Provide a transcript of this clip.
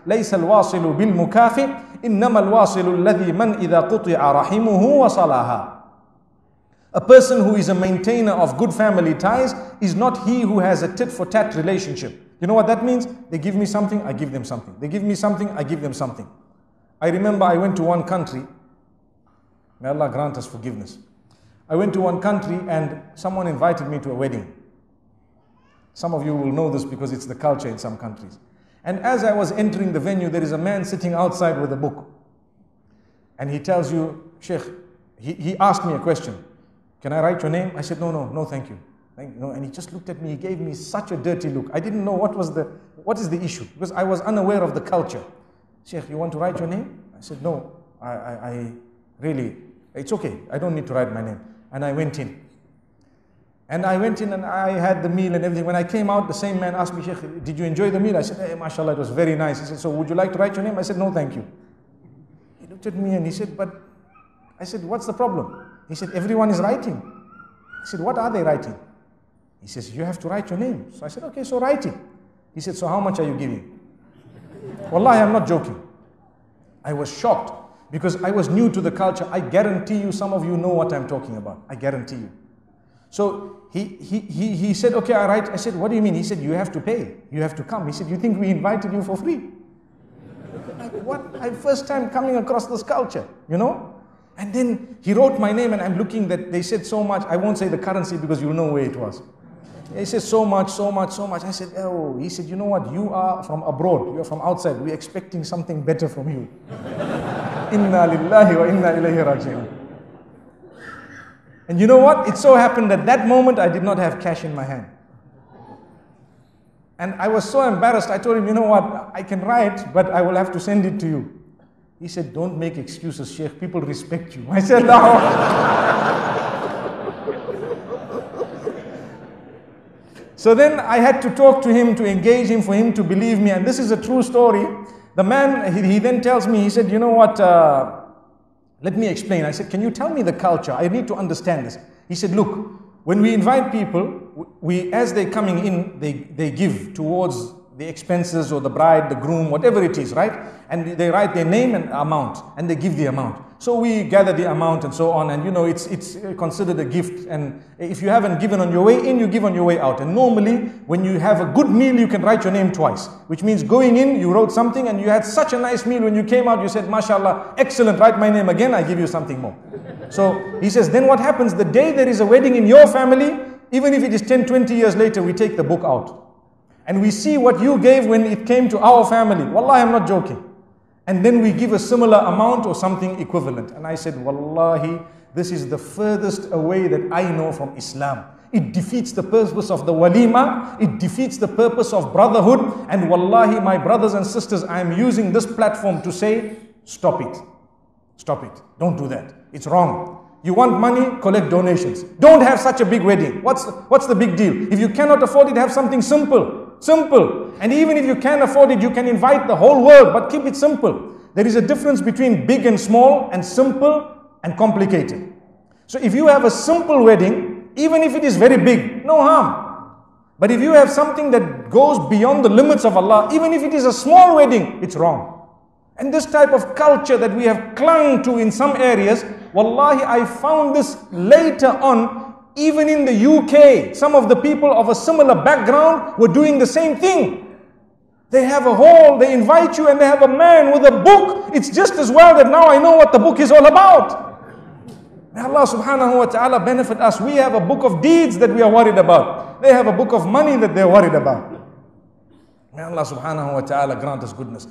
ليس الواصل بالمكافئ إنما الواصل الذي من إذا قطع رحمه وصلها. A person who is a maintainer of good family ties is not he who has a tit-for-tat relationship. You know what that means? They give me something, I give them something. They give me something, I give them something. I remember I went to one country. May Allah grant us forgiveness. I went to one country and someone invited me to a wedding. Some of you will know this because it's the culture in some countries. And as I was entering the venue, there is a man sitting outside with a book. And he tells you, Sheikh, he asked me a question. Can I write your name? I said, no, thank you. And he just looked at me, he gave me such a dirty look. I didn't know what is the issue, because I was unaware of the culture. Sheikh, you want to write your name? I said, no, I really, it's okay, I don't need to write my name. And I went in. And I had the meal and everything. When I came out, the same man asked me, Sheikh, did you enjoy the meal? I said, hey, mashallah, it was very nice. He said, so would you like to write your name? I said, no, thank you. He looked at me and he said, I said, what's the problem? He said, everyone is writing. I said, what are they writing? He says, you have to write your name. So I said, okay, so write it. He said, so how much are you giving? Wallahi, I'm not joking. I was shocked because I was new to the culture. I guarantee you, some of you know what I'm talking about. I guarantee you. So he said, okay, I write. I said, what do you mean? He said, you have to pay. You have to come. He said, you think we invited you for free? Like, what? I'm first time coming across this culture, you know? And then he wrote my name and I'm looking that they said so much. I won't say the currency because you'll know where it was. He said so much. I said, oh, he said, you know what? You are from abroad. You are from outside. We're expecting something better from you. Inna lillahi wa inna ilayhi raji'un. And you know what? It so happened that that moment I did not have cash in my hand. And I was so embarrassed. I told him, you know what? I can write, but I will have to send it to you. He said, don't make excuses, Sheikh. People respect you. I said, no. So then I had to talk to him, to engage him, for him to believe me. And this is a true story. The man, he then tells me, he said, you know what, let me explain. I said, can you tell me the culture? I need to understand this. He said, look, when we invite people, as they're coming in, they give towards the expenses or the bride, the groom, whatever it is, right? And they write their name and amount, and they give the amount. So we gather the amount and so on, and you know, it's considered a gift. And if you haven't given on your way in, you give on your way out. And normally, when you have a good meal, you can write your name twice, which means going in, you wrote something, and you had such a nice meal. When you came out, you said, mashallah, excellent, write my name again, I give you something more. So he says, then what happens? The day there is a wedding in your family, even if it is 10, 20 years later, we take the book out. And we see what you gave when it came to our family. Wallahi, I'm not joking. And then we give a similar amount or something equivalent. And I said, Wallahi, this is the furthest away that I know from Islam. It defeats the purpose of the walima. It defeats the purpose of brotherhood. And Wallahi, my brothers and sisters, I am using this platform to say, stop it. Stop it. Don't do that. It's wrong. You want money, collect donations. Don't have such a big wedding. What's the big deal? If you cannot afford it, have something simple. Simple. And even if you can afford it, you can invite the whole world, but keep it simple. There is a difference between big and small, and simple and complicated. So if you have a simple wedding, even if it is very big, no harm. But if you have something that goes beyond the limits of Allah, even if it is a small wedding, it's wrong. And this type of culture that we have clung to in some areas, wallahi, I found this later on. Even in the UK, some of the people of a similar background were doing the same thing. They have a hall, they invite you, and they have a man with a book. It's just as well that now I know what the book is all about. May Allah subhanahu wa ta'ala benefit us. We have a book of deeds that we are worried about. They have a book of money that they're worried about. May Allah subhanahu wa ta'ala grant us goodness.